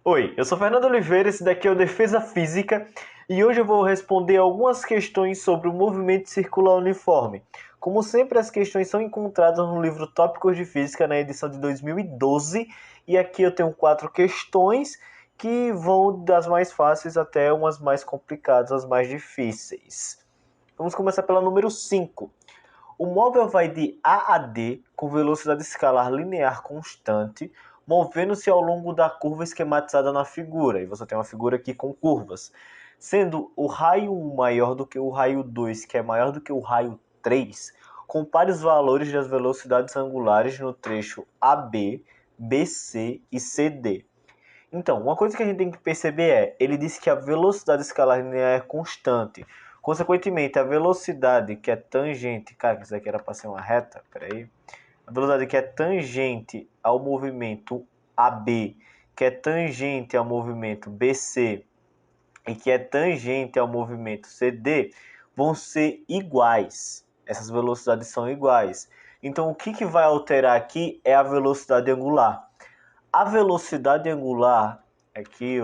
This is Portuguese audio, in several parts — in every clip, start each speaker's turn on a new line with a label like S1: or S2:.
S1: Oi, eu sou Fernando Oliveira, esse daqui é o Defesa Física e hoje eu vou responder algumas questões sobre o movimento circular uniforme. Como sempre, as questões são encontradas no livro Tópicos de Física, na edição de 2012, e aqui eu tenho 4 questões que vão das mais fáceis até umas mais complicadas, as mais difíceis. Vamos começar pela número 5. O móvel vai de A a D com velocidade escalar linear constante, movendo-se ao longo da curva esquematizada na figura. E você tem uma figura aqui com curvas. Sendo o raio 1 maior do que o raio 2, que é maior do que o raio 3, compare os valores das velocidades angulares no trecho AB, BC e CD. Então, uma coisa que a gente tem que perceber ele disse que a velocidade escalar linear é constante. Consequentemente, a velocidade que é tangente... Cara, isso aqui era para ser uma reta, peraí. A velocidade que é tangente ao movimento AB, que é tangente ao movimento BC e que é tangente ao movimento CD, vão ser iguais. Essas velocidades são iguais. Então, o que vai alterar aqui é a velocidade angular. A velocidade angular aqui,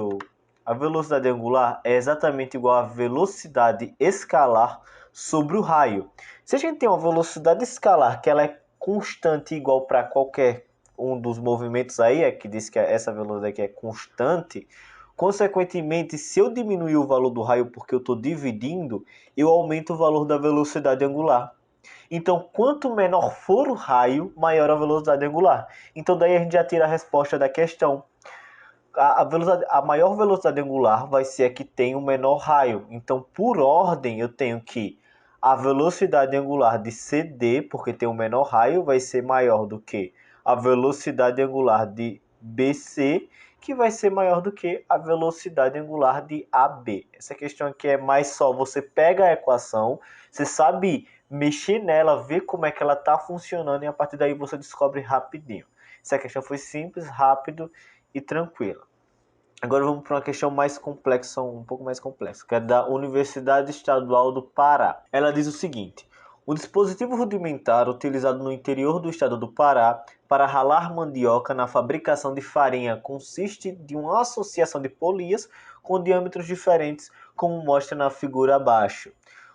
S1: a velocidade angular é exatamente igual à velocidade escalar sobre o raio. Se a gente tem uma velocidade escalar que ela é constante igual para qualquer um dos movimentos aí, que diz que essa velocidade aqui é constante, consequentemente, se eu diminuir o valor do raio porque eu estou dividindo, eu aumento o valor da velocidade angular. Então, quanto menor for o raio, maior a velocidade angular. Então, daí a gente já tira a resposta da questão. A maior velocidade angular vai ser a que tem o menor raio. Então, por ordem, eu tenho que a velocidade angular de CD, porque tem o menor raio, vai ser maior do que a velocidade angular de BC, que vai ser maior do que a velocidade angular de AB. Essa questão aqui é mais só você pega a equação, você sabe mexer nela, ver como é que ela está funcionando e a partir daí você descobre rapidinho. Essa questão foi simples, rápido e tranquila. Agora vamos para uma questão mais complexa, um pouco mais complexa, que é da Universidade Estadual do Pará. Ela diz o seguinte: o dispositivo rudimentar utilizado no interior do estado do Pará para ralar mandioca na fabricação de farinha consiste de uma associação de polias com diâmetros diferentes, como mostra na figura abaixo.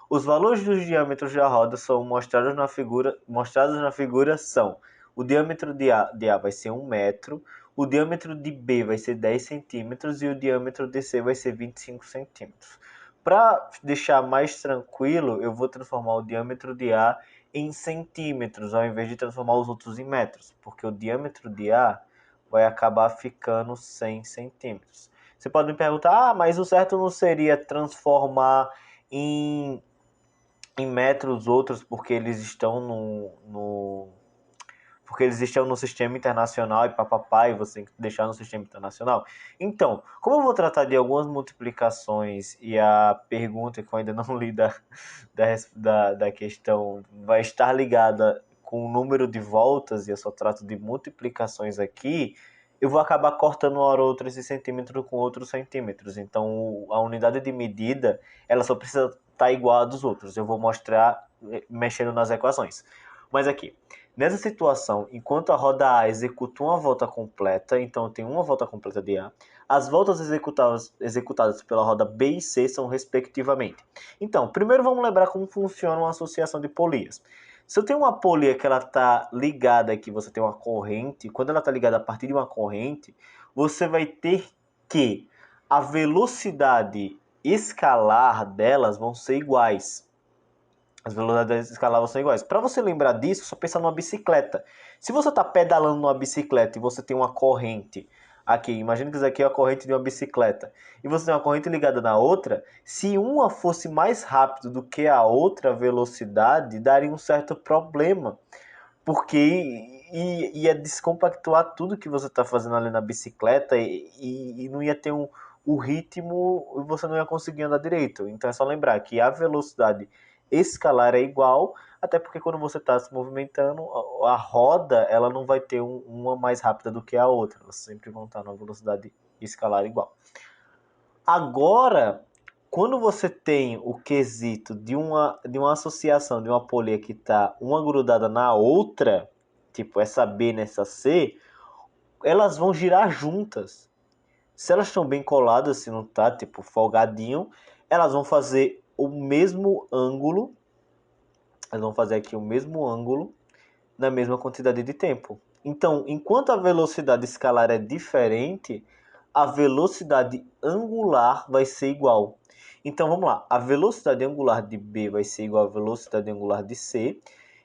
S1: Os valores dos diâmetros da roda são mostrados na figura são: o diâmetro de A vai ser 1 metro, o diâmetro de B vai ser 10 centímetros e o diâmetro de C vai ser 25 centímetros. Para deixar mais tranquilo, eu vou transformar o diâmetro de A em centímetros, ao invés de transformar os outros em metros, porque o diâmetro de A vai acabar ficando 100 centímetros. Você pode me perguntar, mas o certo não seria transformar em metros outros porque eles estão porque eles estão no sistema internacional e papapá, e você tem que deixar no sistema internacional. Então, como eu vou tratar de algumas multiplicações e a pergunta que eu ainda não li da questão vai estar ligada com o número de voltas e eu só trato de multiplicações aqui, eu vou acabar cortando uma hora ou outra esse centímetro com outros centímetros. Então, a unidade de medida, ela só precisa estar igual a dos outros. Eu vou mostrar mexendo nas equações. Mas aqui, nessa situação, enquanto a roda A executa uma volta completa, então tem uma volta completa de A, as voltas executadas pela roda B e C são respectivamente. Então, primeiro vamos lembrar como funciona uma associação de polias. Se eu tenho uma polia que ela está ligada aqui, você tem uma corrente, quando ela está ligada a partir de uma corrente, você vai ter que a velocidade escalar delas vão ser iguais. As velocidades escalar são iguais. Para você lembrar disso, só pensa numa bicicleta. Se você está pedalando numa bicicleta e você tem uma corrente aqui, imagina que isso aqui é a corrente de uma bicicleta, e você tem uma corrente ligada na outra, se uma fosse mais rápido do que a outra velocidade, daria um certo problema, porque ia descompactuar tudo que você está fazendo ali na bicicleta e não ia ter o ritmo e você não ia conseguir andar direito. Então é só lembrar que a velocidade escalar é igual, até porque quando você está se movimentando, a roda ela não vai ter uma mais rápida do que a outra, elas sempre vão estar numa velocidade escalar igual. Agora, quando você tem o quesito de uma associação de uma polia que está uma grudada na outra, tipo essa B nessa C, elas vão girar juntas. Se elas estão bem coladas, se não tá, tipo, folgadinho, elas vão fazer o mesmo ângulo. Elas vão fazer aqui o mesmo ângulo na mesma quantidade de tempo. Então, enquanto a velocidade escalar é diferente, a velocidade angular vai ser igual. Então, vamos lá. A velocidade angular de B vai ser igual à velocidade angular de C.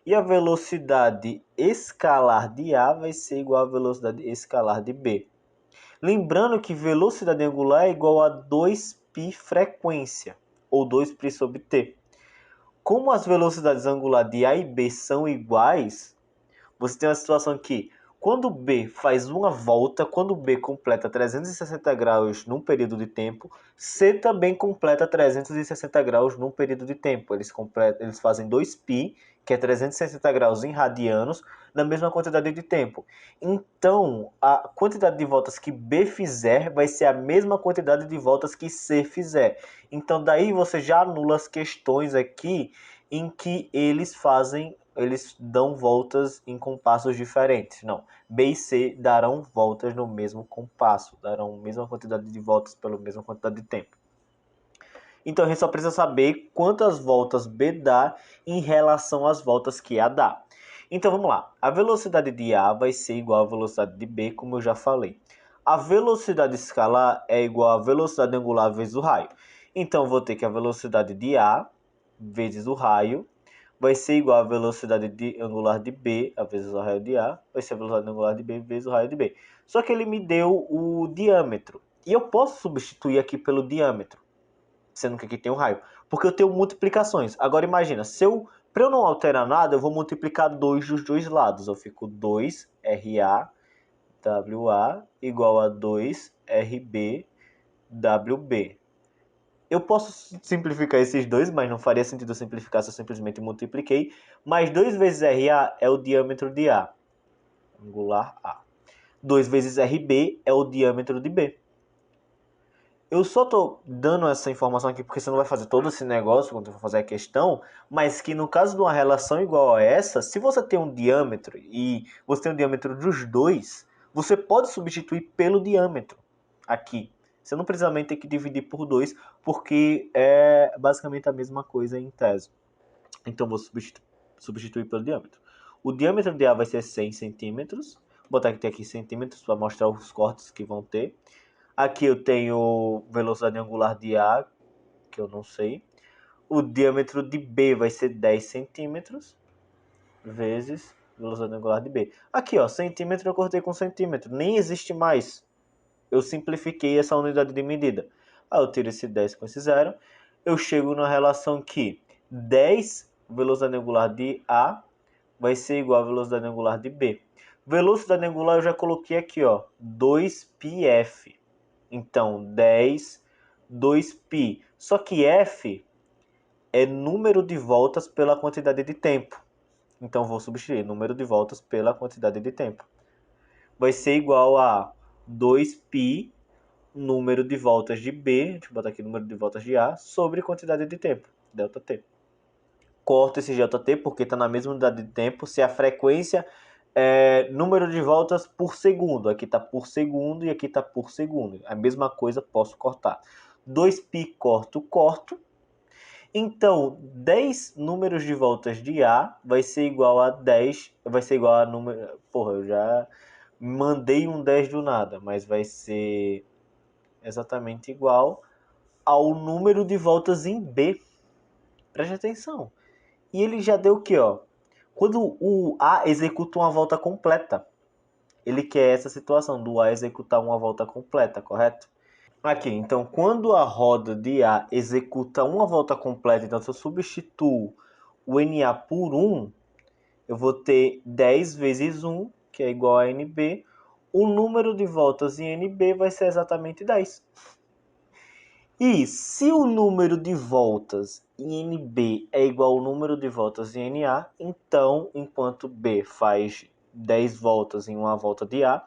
S1: E a velocidade escalar de A vai ser igual à velocidade escalar de B. Lembrando que velocidade angular é igual a 2π frequência, ou 2π sobre t. Como as velocidades angulares de A e B são iguais, você tem uma situação que, quando B faz uma volta, quando B completa 360 graus num período de tempo, C também completa 360 graus num período de tempo. Eles fazem 2π, que é 360 graus em radianos, na mesma quantidade de tempo. Então, a quantidade de voltas que B fizer vai ser a mesma quantidade de voltas que C fizer. Então, daí você já anula as questões aqui em que eles dão voltas em compassos diferentes. Não, B e C darão voltas no mesmo compasso, darão a mesma quantidade de voltas pela mesma quantidade de tempo. Então a gente só precisa saber quantas voltas B dá em relação às voltas que A dá. Então vamos lá, a velocidade de A vai ser igual à velocidade de B, como eu já falei. A velocidade escalar é igual à velocidade angular vezes o raio. Então vou ter que a velocidade de A vezes o raio vai ser igual à velocidade angular de B vezes o raio de A, vai ser a velocidade angular de B vezes o raio de B. Só que ele me deu o diâmetro. E eu posso substituir aqui pelo diâmetro, sendo que aqui tem o raio, porque eu tenho multiplicações. Agora imagina, para eu não alterar nada, eu vou multiplicar 2 dos dois lados. Eu fico 2RA WA igual a 2RB WB. Eu posso simplificar esses dois, mas não faria sentido eu simplificar se eu simplesmente multipliquei. Mas 2 vezes RA é o diâmetro de A, angular A. 2 vezes RB é o diâmetro de B. Eu só tô dando essa informação aqui porque você não vai fazer todo esse negócio quando for fazer a questão, mas que no caso de uma relação igual a essa, se você tem um diâmetro e você tem um diâmetro dos dois, você pode substituir pelo diâmetro aqui. Você não precisamente ter que dividir por 2, porque é basicamente a mesma coisa em tese. Então vou substituir pelo diâmetro. O diâmetro de A vai ser 100 centímetros. Vou botar aqui centímetros para mostrar os cortes que vão ter. Aqui eu tenho velocidade angular de A, que eu não sei. O diâmetro de B vai ser 10 centímetros, vezes velocidade angular de B. Aqui, ó, centímetro eu cortei com centímetro. Nem existe mais. Eu simplifiquei essa unidade de medida. Aí eu tiro esse 10 com esse zero. Eu chego na relação que 10 velocidade angular de A vai ser igual à velocidade angular de B. Velocidade angular eu já coloquei aqui, ó, 2πf. Então, 10, 2π. Só que f é número de voltas pela quantidade de tempo. Então, vou substituir número de voltas pela quantidade de tempo. Vai ser igual a 2π número de voltas de B, deixa eu botar aqui número de voltas de A, sobre quantidade de tempo, ΔT. Corto esse ΔT porque está na mesma unidade de tempo. Se a frequência é número de voltas por segundo, aqui está por segundo e aqui está por segundo. A mesma coisa, posso cortar. 2π corto. Então, 10 números de voltas de A vai ser igual a 10, vai ser igual a número... Porra, eu já mandei um 10 do nada, mas vai ser exatamente igual ao número de voltas em B. Preste atenção. E ele já deu o que, ó? Quando o A executa uma volta completa, ele quer essa situação do A executar uma volta completa, correto? Aqui, então, quando a roda de A executa uma volta completa, então se eu substituo o NA por 1, eu vou ter 10 vezes 1, que é igual a NB. O número de voltas em NB vai ser exatamente 10. E se o número de voltas em NB é igual ao número de voltas em NA, então, enquanto B faz 10 voltas em uma volta de A,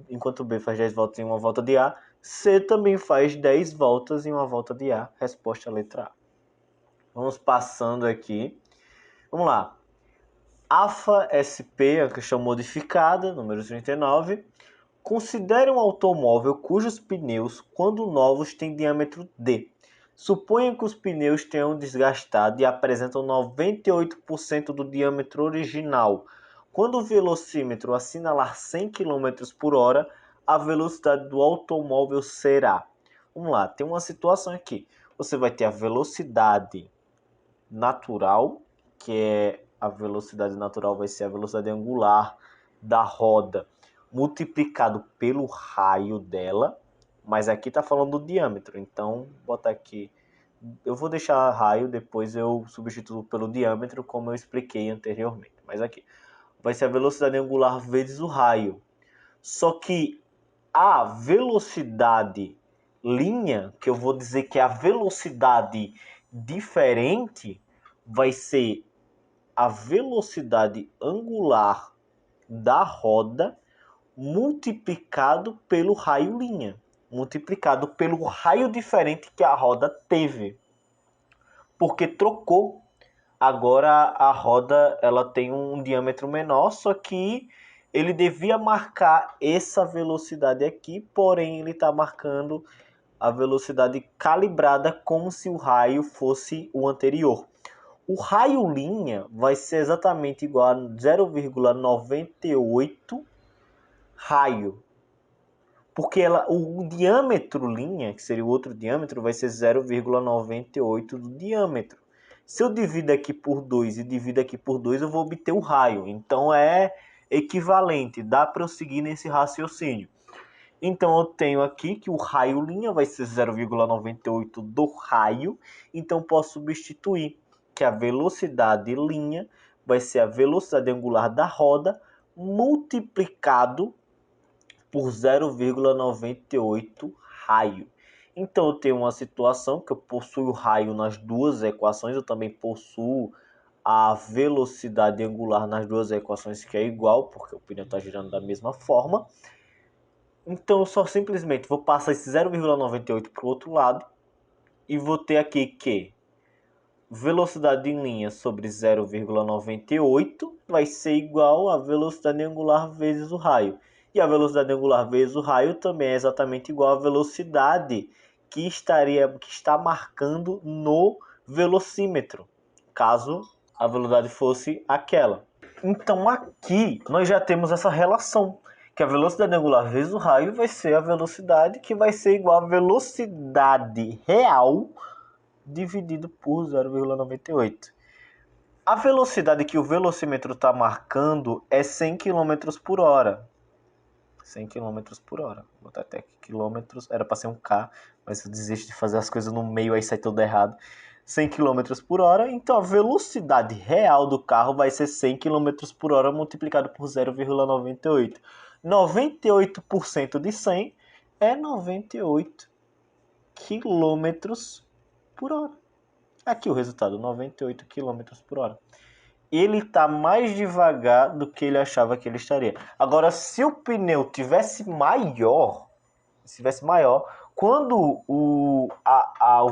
S1: enquanto B faz 10 voltas em uma volta de A, C também faz 10 voltas em uma volta de A. Resposta letra A. Vamos passando aqui. Vamos lá. AFA-SP, a questão modificada, número 39. Considere um automóvel cujos pneus, quando novos, têm diâmetro D. Suponha que os pneus tenham desgastado e apresentam 98% do diâmetro original. Quando o velocímetro assinalar 100 km por hora, a velocidade do automóvel será. Vamos lá, tem uma situação aqui. Você vai ter a velocidade natural, que é a velocidade natural vai ser a velocidade angular da roda multiplicado pelo raio dela, mas aqui está falando do diâmetro, então botar aqui, eu vou deixar raio, depois eu substituo pelo diâmetro, como eu expliquei anteriormente, mas aqui vai ser a velocidade angular vezes o raio, só que a velocidade linha, que eu vou dizer que é a velocidade diferente, vai ser a velocidade angular da roda multiplicado pelo raio linha, multiplicado pelo raio diferente que a roda teve, porque trocou. Agora a roda ela tem um diâmetro menor, só que ele devia marcar essa velocidade aqui, porém ele está marcando a velocidade calibrada como se o raio fosse o anterior. O raio linha vai ser exatamente igual a 0,98 raio, porque o diâmetro linha, que seria o outro diâmetro, vai ser 0,98 do diâmetro. Se eu divido aqui por 2 e divido aqui por 2, eu vou obter o raio. Então é equivalente, dá para eu seguir nesse raciocínio. Então eu tenho aqui que o raio linha vai ser 0,98 do raio, então posso substituir que a velocidade linha vai ser a velocidade angular da roda multiplicado por 0,98 raio. Então eu tenho uma situação que eu possuo o raio nas duas equações, eu também possuo a velocidade angular nas duas equações, que é igual, porque o pneu está girando da mesma forma. Então eu só simplesmente vou passar esse 0,98 para o outro lado e vou ter aqui que velocidade em linha sobre 0,98 vai ser igual a velocidade angular vezes o raio. E a velocidade angular vezes o raio também é exatamente igual à velocidade que está marcando no velocímetro, caso a velocidade fosse aquela. Então aqui nós já temos essa relação, que a velocidade angular vezes o raio vai ser a velocidade que vai ser igual à velocidade real dividido por 0,98. A velocidade que o velocímetro está marcando é 100 km por hora. 100 km por hora. Vou botar até aqui quilômetros. Era para ser um K, mas eu desisto de fazer as coisas no meio, aí sai tudo errado. 100 km por hora. Então a velocidade real do carro vai ser 100 km por hora multiplicado por 0,98. 98% de 100 é 98 km por hora. Aqui o resultado, 98 km por hora. Ele está mais devagar do que ele achava que ele estaria. Agora, se o pneu tivesse maior, quando o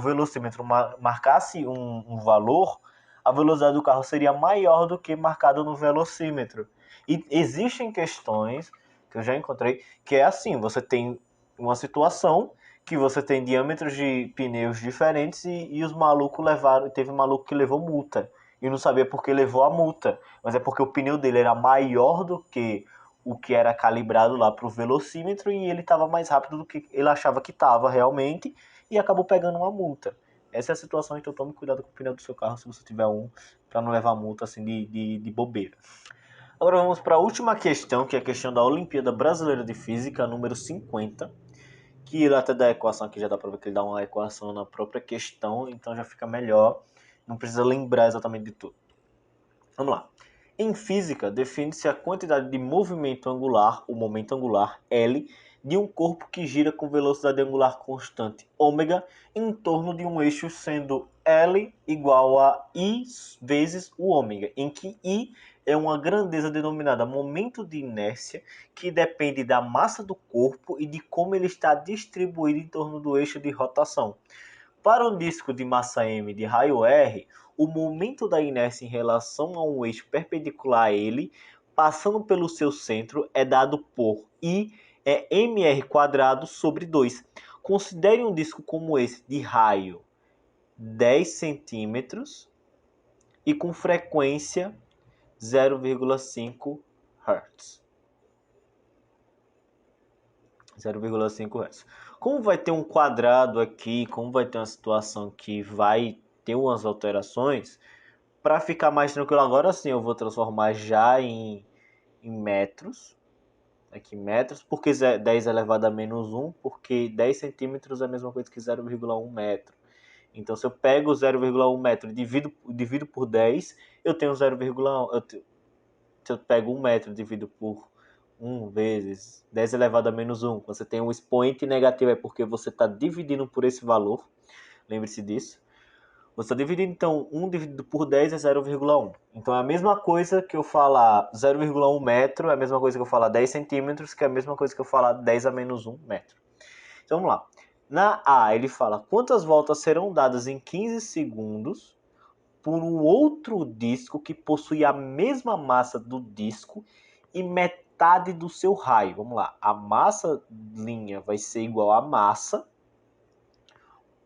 S1: velocímetro marcasse um valor, a velocidade do carro seria maior do que marcado no velocímetro. E existem questões que eu já encontrei que é assim, você tem uma situação que você tem diâmetros de pneus diferentes e os malucos levaram, teve um maluco que levou multa e não sabia por que levou a multa, mas é porque o pneu dele era maior do que o que era calibrado lá para o velocímetro e ele estava mais rápido do que ele achava que estava realmente e acabou pegando uma multa. Essa é a situação, então tome cuidado com o pneu do seu carro se você tiver um, para não levar multa assim de bobeira. Agora vamos para a última questão, que é a questão da Olimpíada Brasileira de Física, número 50, que até da equação aqui já dá para ver que ele dá uma equação na própria questão, então já fica melhor, não precisa lembrar exatamente de tudo. Vamos lá. Em física, define-se a quantidade de movimento angular, o momento angular, L, de um corpo que gira com velocidade angular constante, ômega, em torno de um eixo, sendo L igual a I vezes o ômega, em que I é uma grandeza denominada momento de inércia, que depende da massa do corpo e de como ele está distribuído em torno do eixo de rotação. Para um disco de massa m de raio R, o momento da inércia em relação a um eixo perpendicular a ele, passando pelo seu centro, é dado por I é mr² sobre 2. Considere um disco como esse, de raio 10 centímetros e com frequência 0,5 Hz. 0,5 Hz. Como vai ter um quadrado aqui, como vai ter uma situação que vai ter umas alterações, para ficar mais tranquilo agora sim, eu vou transformar já em metros. Aqui metros, porque 10 elevado a menos 1, porque 10 centímetros é a mesma coisa que 0,1 metro. Então, se eu pego 0,1 metro e divido por 10, eu tenho 0,1. Se eu pego 1 metro e divido por 1 vezes 10 elevado a menos 1, você tem um expoente negativo, é porque você está dividindo por esse valor. Lembre-se disso. Você está dividindo, então, 1 dividido por 10 é 0,1. Então, é a mesma coisa que eu falar 0,1 metro, é a mesma coisa que eu falar 10 centímetros, que é a mesma coisa que eu falar 10 a menos 1 metro. Então, vamos lá. Na A, ele fala quantas voltas serão dadas em 15 segundos por um outro disco que possui a mesma massa do disco e metade do seu raio. Vamos lá. A massa linha vai ser igual à massa,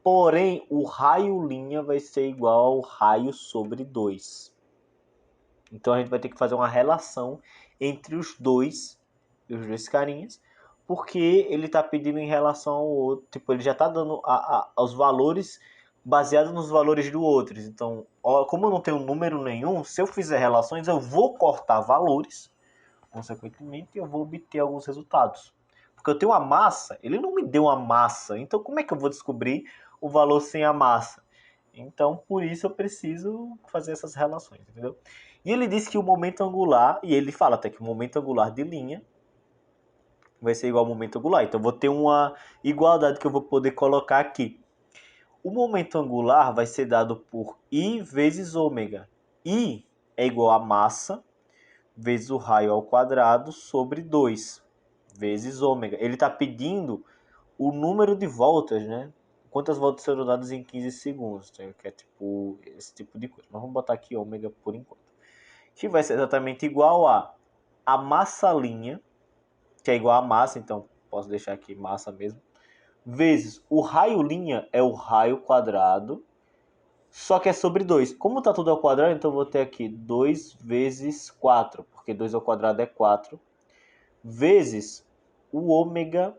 S1: porém o raio linha vai ser igual ao raio sobre 2. Então a gente vai ter que fazer uma relação entre os dois carinhas, porque ele está pedindo em relação ao outro, tipo, ele já está dando os valores baseados nos valores do outro. Então, como eu não tenho número nenhum, se eu fizer relações, eu vou cortar valores, consequentemente, eu vou obter alguns resultados. Porque eu tenho a massa, ele não me deu a massa, então como é que eu vou descobrir o valor sem a massa? Então, por isso eu preciso fazer essas relações, entendeu? E ele diz que o momento angular, e ele fala até que o momento angular de linha vai ser igual ao momento angular. Então, eu vou ter uma igualdade que eu vou poder colocar aqui. O momento angular vai ser dado por I vezes ômega. I é igual a massa vezes o raio ao quadrado sobre 2 vezes ômega. Ele está pedindo o número de voltas, né? Quantas voltas serão dadas em 15 segundos. Que é tipo esse tipo de coisa. Mas vamos botar aqui ômega por enquanto. Que vai ser exatamente igual a massa linha, que é igual a massa, então posso deixar aqui massa mesmo, vezes o raio linha é o raio quadrado, só que é sobre 2. Como está tudo ao quadrado, então eu vou ter aqui 2 vezes 4, porque 2 ao quadrado é 4, vezes o ômega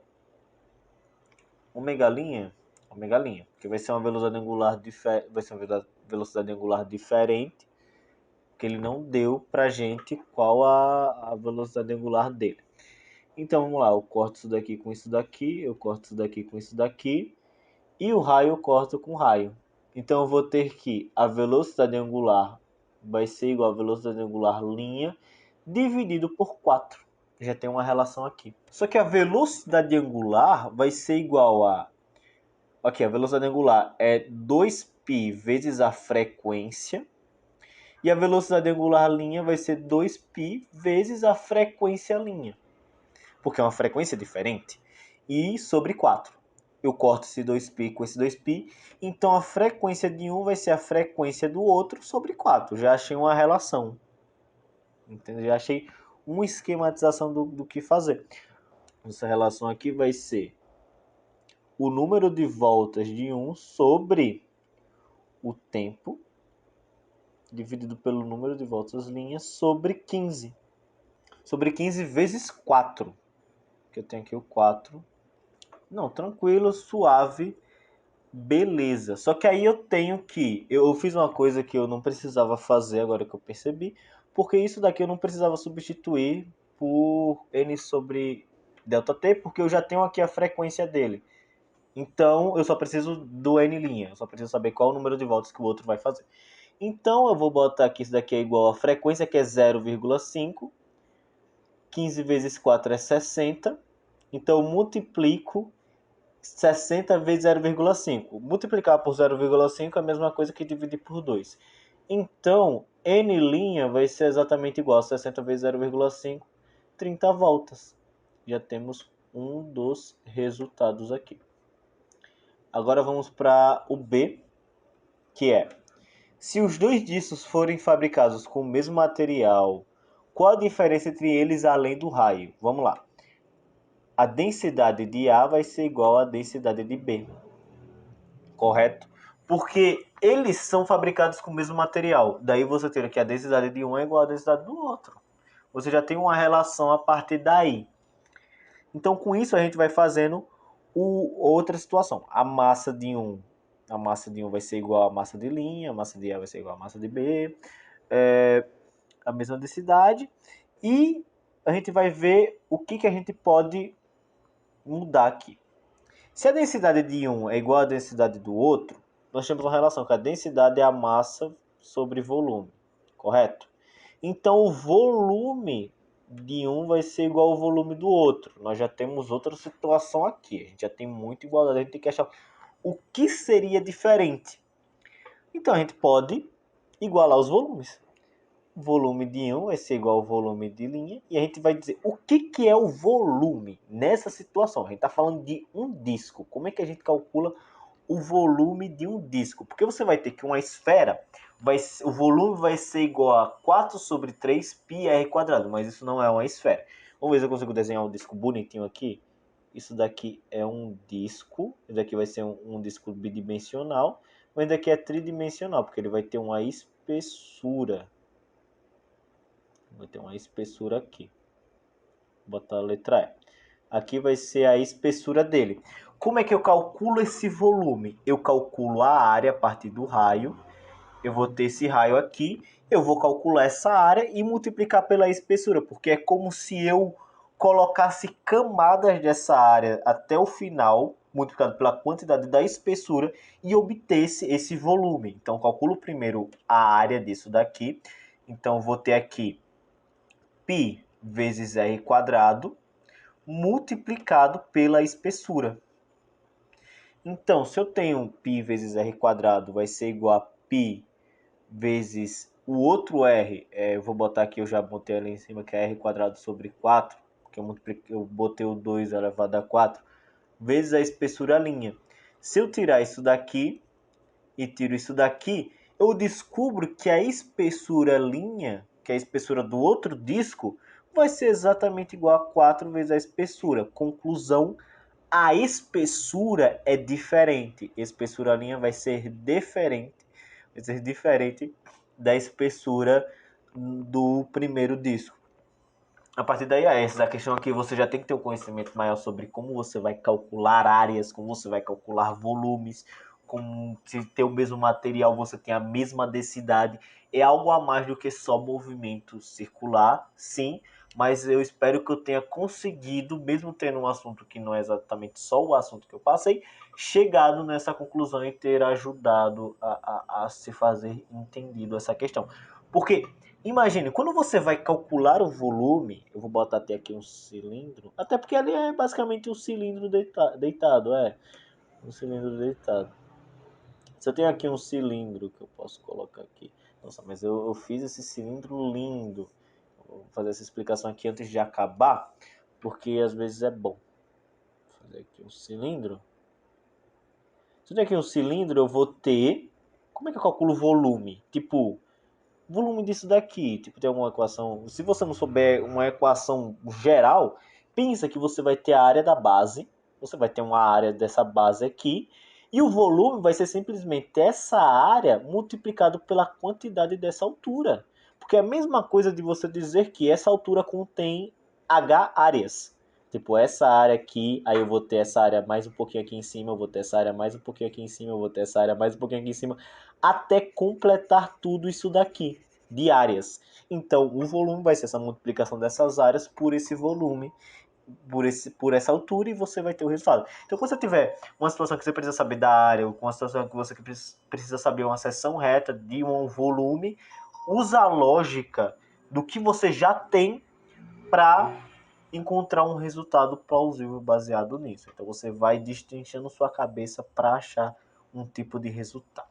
S1: linha, porque vai ser uma velocidade angular diferente, que ele não deu pra gente qual a velocidade angular dele. Então vamos lá, eu corto isso daqui com isso daqui, eu corto isso daqui com isso daqui, e o raio eu corto com raio. Então eu vou ter que a velocidade angular vai ser igual a velocidade angular linha dividido por 4. Já tem uma relação aqui. Só que a velocidade angular vai ser igual a... Aqui, a velocidade angular é 2π vezes a frequência. E a velocidade angular linha vai ser 2π vezes a frequência linha. Porque é uma frequência diferente. E sobre 4. Eu corto esse 2π com esse 2π. Então a frequência de um vai ser a frequência do outro sobre 4. Já achei uma relação. Entendeu? Já achei uma esquematização do que fazer. Essa relação aqui vai ser o número de voltas de 1 sobre o tempo dividido pelo número de voltas linha sobre 15. Sobre 15 vezes 4. Que eu tenho aqui o 4. Não, tranquilo, suave, beleza. Só que aí eu tenho que... Eu fiz uma coisa que eu não precisava fazer agora que eu percebi. Porque isso daqui eu não precisava substituir por n sobre ΔT. Porque eu já tenho aqui a frequência dele. Então eu só preciso do n'. Eu só preciso saber qual o número de voltas que o outro vai fazer. Então eu vou botar aqui, isso daqui é igual a frequência, que é 0,5. 15 vezes 4 é 60. Então eu multiplico 60 vezes 0,5. Multiplicar por 0,5 é a mesma coisa que dividir por 2. Então, n' vai ser exatamente igual a 60 vezes 0,5, 30 voltas. Já temos um dos resultados aqui. Agora vamos para o B, que é: se os dois discos forem fabricados com o mesmo material, qual a diferença entre eles além do raio? Vamos lá. a densidade de A vai ser igual à densidade de B, correto? Porque eles são fabricados com o mesmo material. Daí você teria que a densidade de um é igual à densidade do outro. Você já tem uma relação a partir daí. Então, com isso, a gente vai fazendo outra situação. A massa de um vai ser igual à massa de linha, a massa de A vai ser igual à massa de B, a mesma densidade. E a gente vai ver o que a gente pode mudar aqui. Se a densidade de um é igual à densidade do outro, nós temos uma relação que a densidade é a massa sobre volume, correto? Então, o volume de um vai ser igual ao volume do outro. Nós já temos outra situação aqui. A gente já tem muita igualdade. A gente tem que achar o que seria diferente. Então, a gente pode igualar os volumes. O volume de um vai ser igual ao volume de linha. E a gente vai dizer o que é o volume nessa situação. A gente está falando de um disco. Como é que a gente calcula o volume de um disco? Porque você vai ter que uma esfera, o volume vai ser igual a 4 sobre 3 πr quadrado, mas isso não é uma esfera. Vamos ver se eu consigo desenhar um disco bonitinho aqui. Isso daqui é um disco, isso daqui vai ser um disco bidimensional, mas daqui é tridimensional, porque ele vai ter uma espessura. Vai ter uma espessura aqui. Vou botar a letra E. Aqui vai ser a espessura dele. Como é que eu calculo esse volume? Eu calculo a área a partir do raio. Eu vou ter esse raio aqui. Eu vou calcular essa área e multiplicar pela espessura. Porque é como se eu colocasse camadas dessa área até o final, multiplicado pela quantidade da espessura, e obtesse esse volume. Então, calculo primeiro a área disso daqui. Então, vou ter aqui π vezes r quadrado multiplicado pela espessura. Então, se eu tenho π vezes r quadrado, vai ser igual a π vezes o outro r, eu vou botar aqui, eu já botei ali em cima, que é r quadrado sobre 4, porque eu botei o 2 elevado a 4, vezes a espessura linha. Se eu tirar isso daqui e tiro isso daqui, eu descubro que a espessura linha, que é a espessura do outro disco, vai ser exatamente igual a 4 vezes a espessura. Conclusão: a espessura é diferente. A espessura linha vai ser diferente da espessura do primeiro disco. A partir daí é essa. A questão aqui você já tem que ter um conhecimento maior sobre como você vai calcular áreas, como você vai calcular volumes, como se ter o mesmo material você tem a mesma densidade. É algo a mais do que só movimento circular, sim, mas eu espero que eu tenha conseguido, mesmo tendo um assunto que não é exatamente só o assunto que eu passei, chegado nessa conclusão e ter ajudado a se fazer entendido essa questão. Porque imagine, quando você vai calcular o volume, eu vou botar até aqui um cilindro, até porque ali é basicamente um cilindro deitado, um cilindro deitado. Se eu tenho aqui um cilindro que eu posso colocar aqui, nossa, mas eu fiz esse cilindro lindo. Vou fazer essa explicação aqui antes de acabar, porque às vezes é bom. Vou fazer aqui um cilindro. Se eu tenho aqui um cilindro, eu vou ter... Como é que eu calculo o volume? Tipo, volume disso daqui, tipo, tem uma equação. Se você não souber uma equação geral, pensa que você vai ter a área da base, você vai ter uma área dessa base aqui, e o volume vai ser simplesmente essa área multiplicado pela quantidade dessa altura. Porque é a mesma coisa de você dizer que essa altura contém H áreas. Tipo, essa área aqui, aí eu vou ter essa área mais um pouquinho aqui em cima, eu vou ter essa área mais um pouquinho aqui em cima, eu vou ter essa área mais um pouquinho aqui em cima, até completar tudo isso daqui de áreas. Então, o volume vai ser essa multiplicação dessas áreas por esse volume, por essa altura, e você vai ter o resultado. Então, quando você tiver uma situação que você precisa saber da área, ou uma situação que você precisa saber uma seção reta de um volume, usa a lógica do que você já tem para encontrar um resultado plausível baseado nisso. Então, você vai destrinchando sua cabeça para achar um tipo de resultado.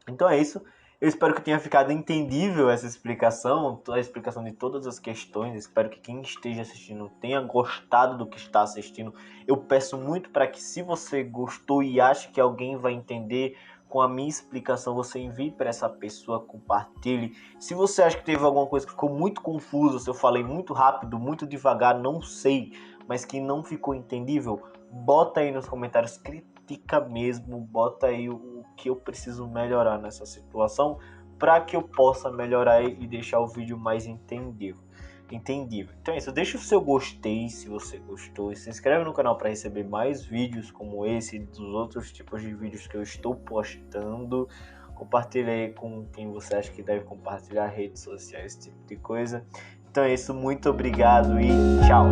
S1: Então é isso. Eu espero que tenha ficado entendível essa explicação, a explicação de todas as questões. Espero que quem esteja assistindo tenha gostado do que está assistindo. Eu peço muito para que, se você gostou e acha que alguém vai entender com a minha explicação, você envie para essa pessoa, compartilhe. Se você acha que teve alguma coisa que ficou muito confusa, se eu falei muito rápido, muito devagar, não sei, mas que não ficou entendível, bota aí nos comentários, critica mesmo, bota aí o que eu preciso melhorar nessa situação para que eu possa melhorar e deixar o vídeo mais entendível. Então é isso, deixa o seu gostei se você gostou e se inscreve no canal para receber mais vídeos como esse e dos outros tipos de vídeos que eu estou postando. Compartilha aí com quem você acha que deve compartilhar, redes sociais, esse tipo de coisa. Então é isso, muito obrigado e tchau!